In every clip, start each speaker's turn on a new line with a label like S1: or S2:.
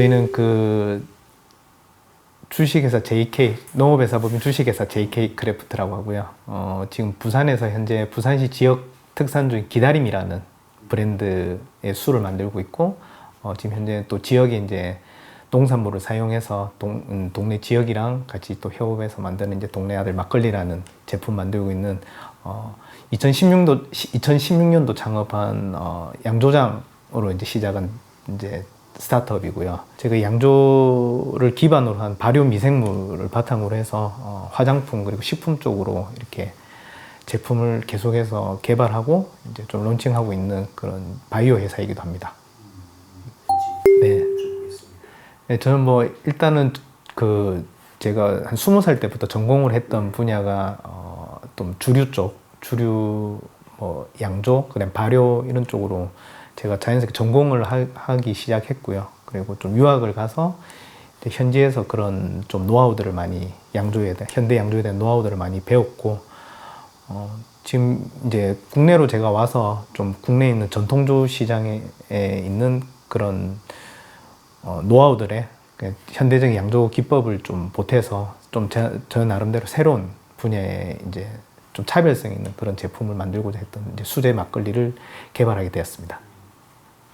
S1: 저희는 그 주식회사 JK, 농업회사법인 주식회사 JK 크래프트라고 하고요. 지금 부산에서 현재 부산시 지역 특산 중인 기다림이라는 브랜드의 술을 만들고 있고, 지금 현재 또 지역에 이제 농산물을 사용해서 동네 지역이랑 같이 또 협업해서 만드는 이제 동네 아들 막걸리라는 제품 만들고 있는 2016년도 창업한 양조장으로 이제 시작한 이제 스타트업이고요. 제가 양조를 기반으로 한 발효 미생물을 바탕으로 해서 화장품 그리고 식품 쪽으로 이렇게 제품을 계속해서 개발하고 이제 좀 론칭하고 있는 그런 바이오 회사이기도 합니다. 네. 네, 저는 뭐 일단은 그 제가 한 20살 때부터 전공을 했던 분야가 좀 주류 뭐 양조, 그다음 발효 이런 쪽으로 제가 자연스럽게 전공을 하기 시작했고요. 그리고 좀 유학을 가서 현지에서 그런 좀 노하우들을 많이 현대 양조에 대한 노하우들을 많이 배웠고, 지금 이제 국내로 제가 와서 좀 국내에 있는 전통주 시장에 있는 그런 노하우들의 현대적인 양조 기법을 좀 보태서 좀 저 나름대로 새로운 분야에 이제 좀 차별성 있는 그런 제품을 만들고자 했던 이제 수제 막걸리를 개발하게 되었습니다.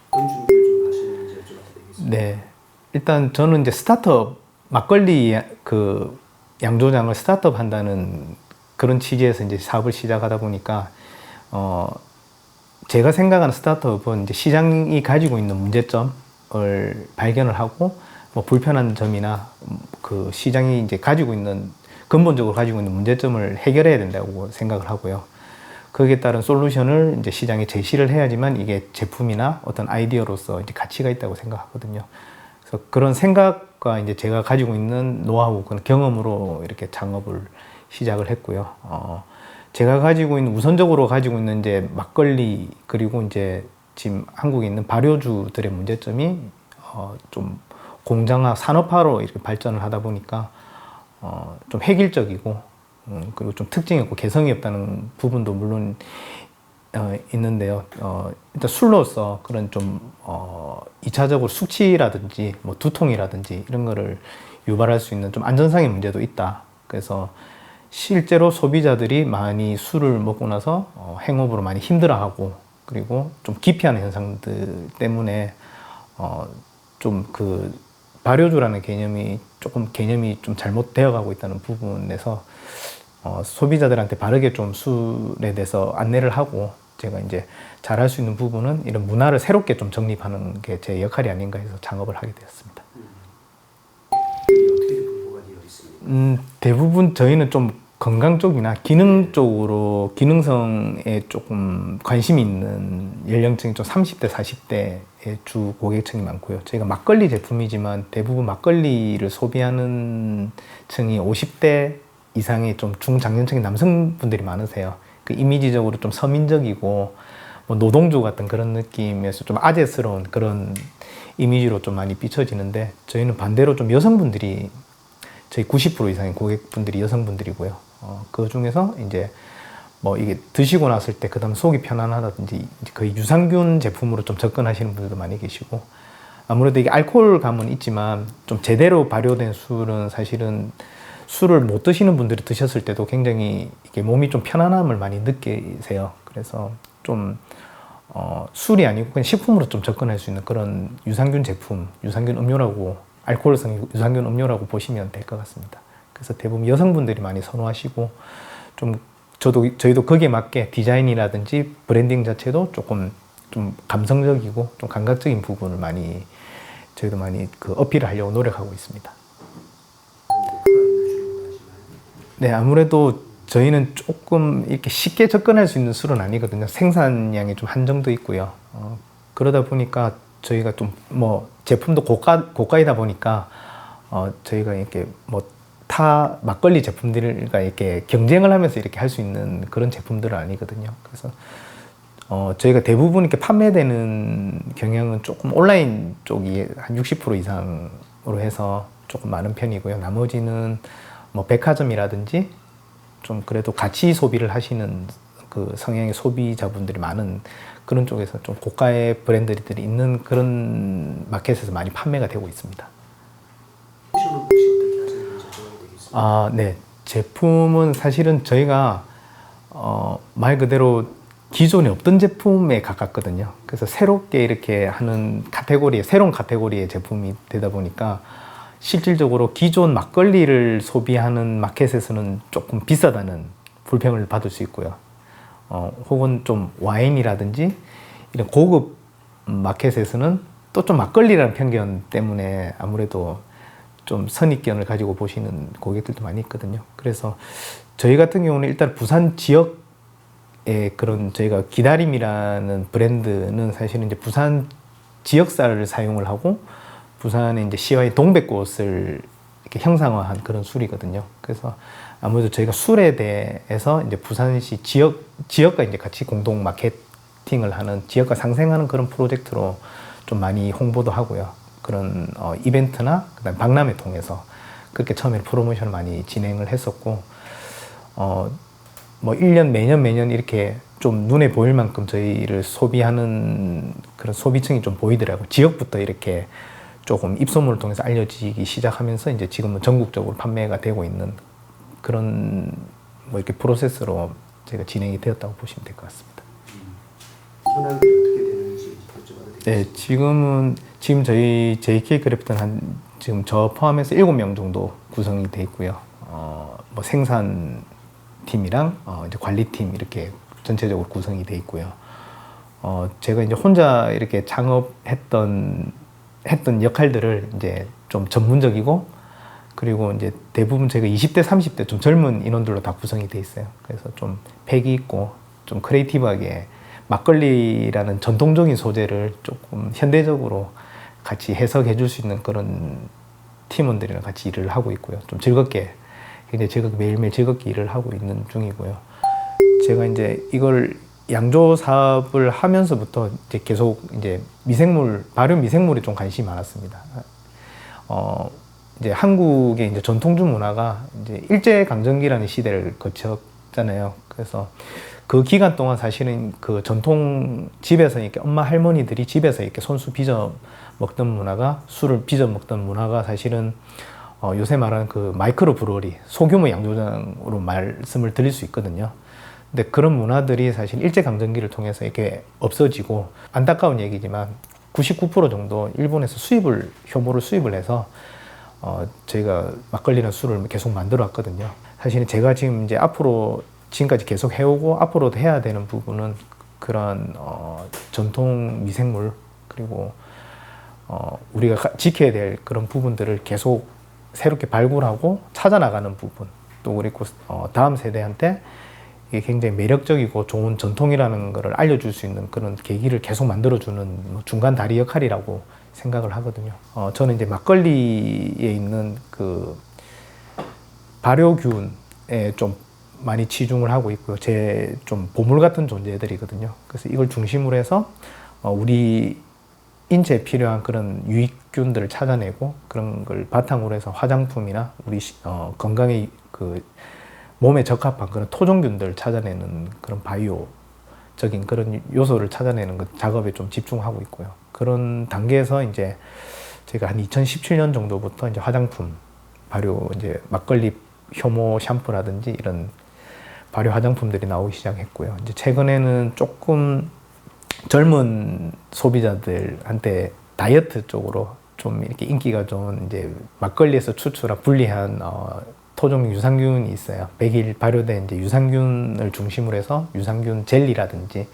S2: 어떤 준비를 좀 하시는지 여쭤봐도 되겠습니다.
S1: 네, 일단 저는 이제 스타트업 막걸리 그 양조장을 스타트업 한다는 그런 취지에서 이제 사업을 시작하다 보니까 제가 생각하는 스타트업은 이제 시장이 가지고 있는 문제점을 발견을 하고 뭐 불편한 점이나 그 시장이 이제 근본적으로 가지고 있는 문제점을 해결해야 된다고 생각을 하고요. 거기에 따른 솔루션을 이제 시장에 제시를 해야지만 이게 제품이나 어떤 아이디어로서 이제 가치가 있다고 생각하거든요. 그래서 그런 생각과 이제 제가 가지고 있는 노하우, 그런 경험으로 이렇게 창업을 시작을 했고요. 제가 우선적으로 가지고 있는 이제 막걸리, 그리고 이제 지금 한국에 있는 발효주들의 문제점이 좀 공장화, 산업화로 이렇게 발전을 하다 보니까 좀 획일적이고 그리고 좀 특징이 없고 개성이 없다는 부분도 물론 있는데요. 일단 술로서 그런 좀 2차적으로 숙취라든지 뭐 두통이라든지 이런 거를 유발할 수 있는 좀 안전상의 문제도 있다. 그래서 실제로 소비자들이 많이 술을 먹고 나서 행업으로 많이 힘들어하고, 그리고 좀 기피하는 현상들 때문에 좀 그 발효주라는 개념이 좀 잘못되어 가고 있다는 부분에서 소비자들한테 바르게 좀 술에 대해서 안내를 하고, 제가 이제 잘할 수 있는 부분은 이런 문화를 새롭게 좀 정립하는 게 제 역할이 아닌가 해서 창업을 하게 되었습니다.
S2: 어떻게 분포가 되어 있습니까?
S1: 대부분 저희는 좀 건강 쪽이나 기능 쪽으로, 기능성에 조금 관심이 있는 연령층이 좀 30대, 40대의 주 고객층이 많고요. 저희가 막걸리 제품이지만 대부분 막걸리를 소비하는 층이 50대 이상의 좀 중장년층의 남성분들이 많으세요. 그 이미지적으로 좀 서민적이고 뭐 노동주 같은 그런 느낌에서 좀 아재스러운 그런 이미지로 좀 많이 비춰지는데, 저희는 반대로 좀 여성분들이, 저희 90% 이상의 고객분들이 여성분들이고요. 그 중에서 이제 뭐 이게 드시고 났을 때 그다음 속이 편안하다든지 거의 유산균 제품으로 좀 접근하시는 분들도 많이 계시고, 아무래도 이게 알코올감은 있지만 좀 제대로 발효된 술은 사실은 술을 못 드시는 분들이 드셨을 때도 굉장히 이게 몸이 좀 편안함을 많이 느끼세요. 그래서 좀 술이 아니고 그냥 식품으로 좀 접근할 수 있는 그런 유산균 제품, 유산균 음료라고, 알코올성 유산균 음료라고 보시면 될 것 같습니다. 그래서 대부분 여성분들이 많이 선호하시고, 좀 저희도 거기에 맞게 디자인이라든지 브랜딩 자체도 조금 좀 감성적이고 좀 감각적인 부분을 저희도 많이 그 어필을 하려고 노력하고 있습니다. 네, 아무래도 저희는 조금 이렇게 쉽게 접근할 수 있는 술은 아니거든요. 생산량이 좀 한정도 있고요. 그러다 보니까 저희가 좀 뭐 제품도 고가이다 보니까 저희가 이렇게 뭐 타 막걸리 제품들과 이렇게 경쟁을 하면서 이렇게 할 수 있는 그런 제품들은 아니거든요. 그래서 저희가 대부분 이렇게 판매되는 경향은 조금 온라인 쪽이 한 60% 이상으로 해서 조금 많은 편이고요. 나머지는 뭐 백화점이라든지 좀 그래도 가치 소비를 하시는 그 성향의 소비자분들이 많은 그런 쪽에서 좀 고가의 브랜드들이 있는 그런 마켓에서 많이 판매가 되고 있습니다.
S2: 옵션은 혹시 어떻게 하시는지 여쭤봐도 되겠습니다.
S1: 아, 네. 제품은 사실은 저희가 말 그대로 기존에 없던 제품에 가깝거든요. 그래서 새롭게 이렇게 하는 카테고리에, 새로운 카테고리의 제품이 되다 보니까 실질적으로 기존 막걸리를 소비하는 마켓에서는 조금 비싸다는 불평을 받을 수 있고요. 혹은 좀 와인이라든지 이런 고급 마켓에서는 또 좀 막걸리라는 편견 때문에 아무래도 좀 선입견을 가지고 보시는 고객들도 많이 있거든요. 그래서 저희 같은 경우는 일단 부산 지역의 그런 저희가 기다림이라는 브랜드는 사실은 이제 부산 지역쌀을 사용을 하고 부산의 이제 시와의 동백꽃을 이렇게 형상화한 그런 술이거든요. 그래서 아무래도 저희가 술에 대해서 이제 부산시 지역과 이제 같이 공동 마케팅을 하는 지역과 상생하는 그런 프로젝트로 좀 많이 홍보도 하고요. 그런 이벤트나 그다음 박람회 통해서 그렇게 처음에 프로모션을 많이 진행을 했었고 뭐 1년 매년 이렇게 좀 눈에 보일 만큼 저희를 소비하는 그런 소비층이 좀 보이더라고요. 지역부터 이렇게 조금 입소문을 통해서 알려지기 시작하면서 이제 지금은 전국적으로 판매가 되고 있는 그런 뭐 이렇게 프로세스로 제가 진행이 되었다고 보시면 될 것 같습니다.
S2: 현황들이 어떻게 되는지 여쭤봐도 되겠습니다.
S1: 네, 지금 저희 JK 크래프트는 지금 저 포함해서 7명 정도 구성이 돼 있고요. 뭐 생산 팀이랑 이제 관리팀 이렇게 전체적으로 구성이 돼 있고요. 제가 이제 혼자 이렇게 창업했던 역할들을 이제 좀 전문적이고 그리고 이제 대부분 제가 20대, 30대 좀 젊은 인원들로 다 구성이 돼 있어요. 그래서 좀 패기 있고 좀 크리에이티브하게 막걸리라는 전통적인 소재를 조금 현대적으로 같이 해석해 줄 수 있는 그런 팀원들이랑 같이 일을 하고 있고요. 좀 즐겁게, 굉장히 즐겁게 매일매일 즐겁게 일을 하고 있는 중이고요. 제가 이제 이걸 양조 사업을 하면서부터 이제 계속 이제 발효 미생물에 좀 관심이 많았습니다. 이제 한국의 이제 전통주 문화가 이제 일제강점기라는 시대를 거쳤잖아요. 그래서 그 기간 동안 사실은 그 전통 집에서 이렇게 엄마 할머니들이 집에서 이렇게 손수 빚어 먹던 문화가 술을 빚어 먹던 문화가 사실은 요새 말하는 그 마이크로 브루어리 소규모 양조장으로 말씀을 드릴 수 있거든요. 근데 그런 문화들이 사실 일제강점기를 통해서 이렇게 없어지고 안타까운 얘기지만 99% 정도 일본에서 효모를 수입을 해서 저희가 막걸리나 술을 계속 만들어 왔거든요. 사실은 제가 지금 이제 지금까지 계속 해오고 앞으로도 해야 되는 부분은 그런 전통 미생물 그리고 우리가 지켜야 될 그런 부분들을 계속 새롭게 발굴하고 찾아나가는 부분 또 그리고 다음 세대한테 이게 굉장히 매력적이고 좋은 전통이라는 것을 알려줄 수 있는 그런 계기를 계속 만들어주는 중간 다리 역할이라고 생각을 하거든요. 저는 이제 막걸리에 있는 그 발효균에 좀 많이 치중을 하고 있고요. 제 좀 보물 같은 존재들이거든요. 그래서 이걸 중심으로 해서 우리 인체에 필요한 그런 유익균들을 찾아내고 그런 걸 바탕으로 해서 화장품이나 우리 건강에 그 몸에 적합한 그런 토종균들을 찾아내는 그런 바이오적인 그런 요소를 찾아내는 그 작업에 좀 집중하고 있고요. 그런 단계에서 이제 제가 한 2017년 정도부터 이제 화장품 발효 이제 막걸리 효모 샴푸라든지 이런 발효 화장품들이 나오기 시작했고요. 이제 최근에는 조금 젊은 소비자들한테 다이어트 쪽으로 좀 이렇게 인기가 좋은 이제 막걸리에서 추출한 분리한 토종 유산균이 있어요. 100일 발효된 이제 유산균을 중심으로 해서 유산균 젤리라든지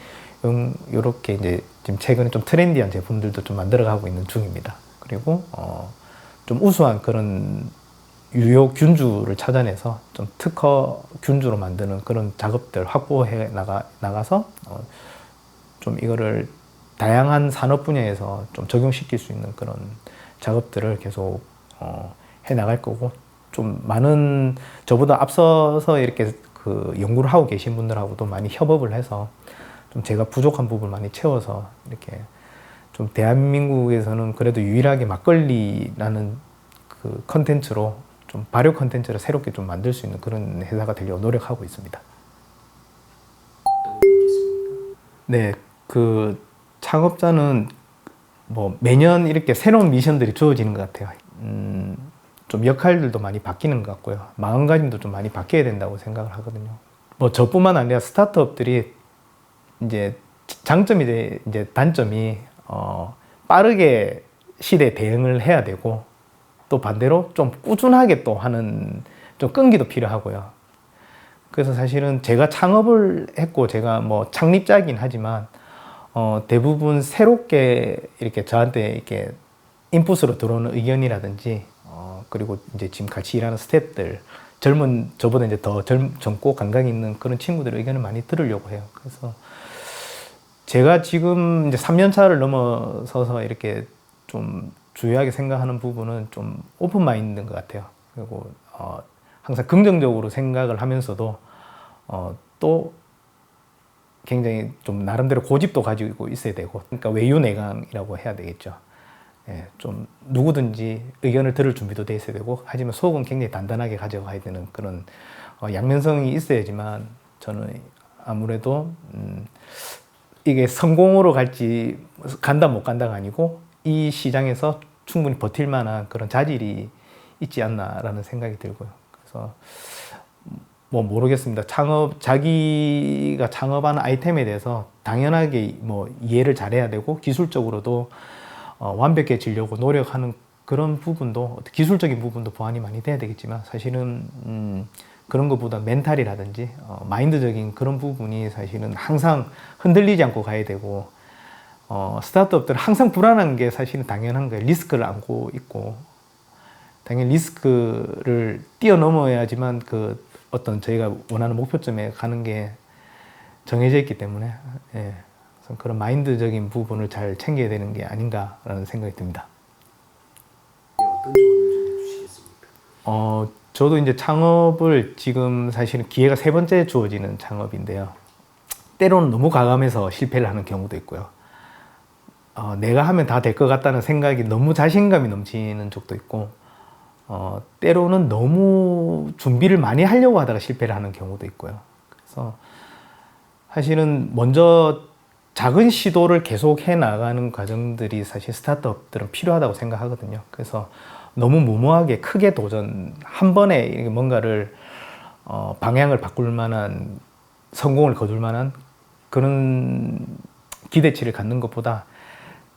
S1: 요렇게 이제 지금 최근에 좀 트렌디한 제품들도 좀 만들어가고 있는 중입니다. 그리고 좀 우수한 그런 유효 균주를 찾아내서 좀 특허 균주로 만드는 그런 작업들 확보해 나가서 좀 이거를 다양한 산업 분야에서 좀 적용시킬 수 있는 그런 작업들을 계속 해 나갈 거고 좀 많은 저보다 앞서서 이렇게 그 연구를 하고 계신 분들하고도 많이 협업을 해서 좀 제가 부족한 부분을 많이 채워서 이렇게 좀 대한민국에서는 그래도 유일하게 막걸리라는 그 컨텐츠로 좀 발효 컨텐츠를 새롭게 좀 만들 수 있는 그런 회사가 되려고 노력하고 있습니다.
S2: 어떤
S1: 네, 그 창업자는 뭐 매년 이렇게 새로운 미션들이 주어지는 것 같아요. 좀 역할들도 많이 바뀌는 것 같고요. 마음가짐도 좀 많이 바뀌어야 된다고 생각을 하거든요. 뭐 저뿐만 아니라 스타트업들이 이제 장점이 이제 단점이 빠르게 시대에 대응을 해야 되고 또 반대로 좀 꾸준하게 또 하는 좀 끈기도 필요하고요. 그래서 사실은 제가 창업을 했고 제가 뭐 창립자이긴 하지만 대부분 새롭게 이렇게 저한테 이렇게 인풋으로 들어오는 의견이라든지 그리고 이제 지금 같이 일하는 스태프들 저보다 이제 더 젊고 감각이 있는 그런 친구들의 의견을 많이 들으려고 해요. 그래서 제가 지금 이제 3년 차를 넘어서서 이렇게 좀 주요하게 생각하는 부분은 좀 오픈 마인드인 것 같아요. 그리고 항상 긍정적으로 생각을 하면서도 또 굉장히 좀 나름대로 고집도 가지고 있어야 되고, 그러니까 외유내강이라고 해야 되겠죠. 예, 좀 누구든지 의견을 들을 준비도 돼 있어야 되고, 하지만 속은 굉장히 단단하게 가져가야 되는 그런 양면성이 있어야지만 저는 아무래도 이게 성공으로 갈지 간다 못 간다가 아니고 이 시장에서 충분히 버틸 만한 그런 자질이 있지 않나라는 생각이 들고요. 그래서 뭐 모르겠습니다. 자기가 창업하는 아이템에 대해서 당연하게 뭐 이해를 잘해야 되고 기술적으로도 완벽해지려고 노력하는 그런 부분도 기술적인 부분도 보완이 많이 돼야 되겠지만 사실은 그런 것보다 멘탈이라든지 마인드적인 그런 부분이 사실은 항상 흔들리지 않고 가야 되고 스타트업들은 항상 불안한 게 사실은 당연한 거예요. 리스크를 안고 있고 당연히 리스크를 뛰어넘어야지만 그 어떤 저희가 원하는 목표점에 가는 게 정해져 있기 때문에 예, 그런 마인드적인 부분을 잘 챙겨야 되는 게 아닌가라는 생각이 듭니다.
S2: 어떤 조언을 좀 해주시겠습니까?
S1: 저도 이제 창업을 지금 사실은 기회가 3번째 주어지는 창업인데요. 때로는 너무 과감해서 실패를 하는 경우도 있고요. 내가 하면 다 될 것 같다는 생각이 너무 자신감이 넘치는 적도 있고, 때로는 너무 준비를 많이 하려고 하다가 실패를 하는 경우도 있고요. 그래서 사실은 먼저 작은 시도를 계속 해 나가는 과정들이 사실 스타트업들은 필요하다고 생각하거든요. 그래서 너무 무모하게 크게 도전, 한 번에 뭔가를 방향을 바꿀 만한 성공을 거둘 만한 그런 기대치를 갖는 것보다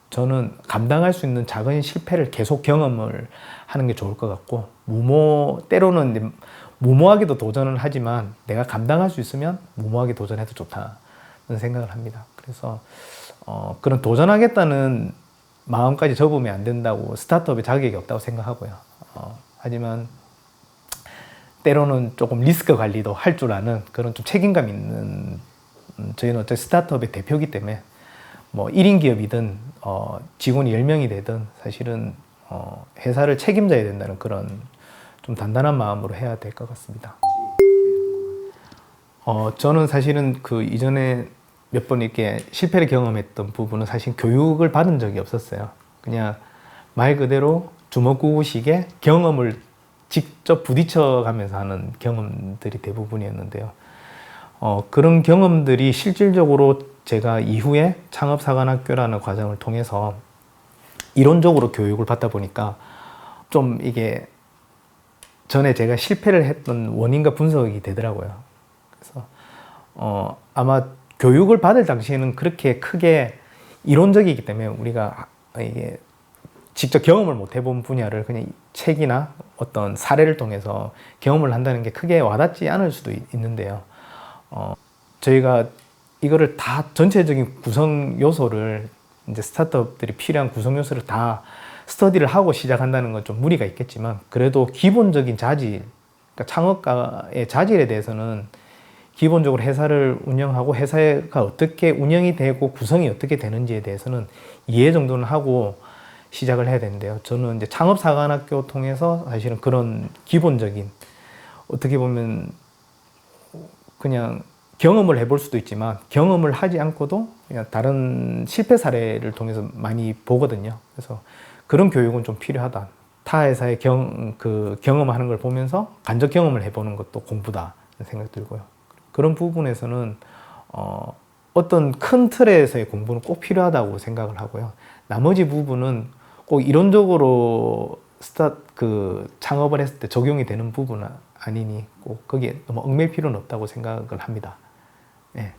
S1: 저는 감당할 수 있는 작은 실패를 계속 경험을 하는 게 좋을 것 같고, 때로는 이제 무모하게도 도전을 하지만 내가 감당할 수 있으면 무모하게 도전해도 좋다는 생각을 합니다. 그래서 그런 도전하겠다는 마음까지 접으면 안 된다고, 스타트업에 자격이 없다고 생각하고요. 하지만 때로는 조금 리스크 관리도 할 줄 아는 그런 좀 책임감 있는, 저희는 어차피 스타트업의 대표이기 때문에 뭐 1인 기업이든 직원이 10명이 되든 사실은 회사를 책임져야 된다는 그런 좀 단단한 마음으로 해야 될 것 같습니다. 저는 사실은 그 이전에 몇 번 이렇게 실패를 경험했던 부분은 사실 교육을 받은 적이 없었어요. 그냥 말 그대로 주먹구구식의 경험을 직접 부딪혀 가면서 하는 경험들이 대부분이었는데요. 그런 경험들이 실질적으로 제가 이후에 창업사관학교라는 과정을 통해서 이론적으로 교육을 받다 보니까 좀 이게 전에 제가 실패를 했던 원인과 분석이 되더라고요. 그래서 아마 교육을 받을 당시에는 그렇게 크게 이론적이기 때문에 우리가 이게 직접 경험을 못 해본 분야를 그냥 책이나 어떤 사례를 통해서 경험을 한다는 게 크게 와닿지 않을 수도 있는데요. 저희가 이거를 다 전체적인 구성 요소를 이제 스타트업들이 필요한 구성 요소를 다 스터디를 하고 시작한다는 건 좀 무리가 있겠지만 그래도 기본적인 자질, 그러니까 창업가의 자질에 대해서는 기본적으로 회사를 운영하고 회사가 어떻게 운영이 되고 구성이 어떻게 되는지에 대해서는 이해 정도는 하고 시작을 해야 되는데요. 저는 이제 창업사관학교 통해서 사실은 그런 기본적인, 어떻게 보면 그냥 경험을 해볼 수도 있지만 경험을 하지 않고도 그냥 다른 실패 사례를 통해서 많이 보거든요. 그래서 그런 교육은 좀 필요하다. 타 회사의 경험하는 걸 보면서 간접 경험을 해보는 것도 공부다 생각 들고요. 그런 부분에서는 어떤 큰 틀에서의 공부는 꼭 필요하다고 생각을 하고요. 나머지 부분은 꼭 이론적으로 창업을 했을 때 적용이 되는 부분은 아니니 꼭 거기에 너무 얽매일 필요는 없다고 생각을 합니다. 예.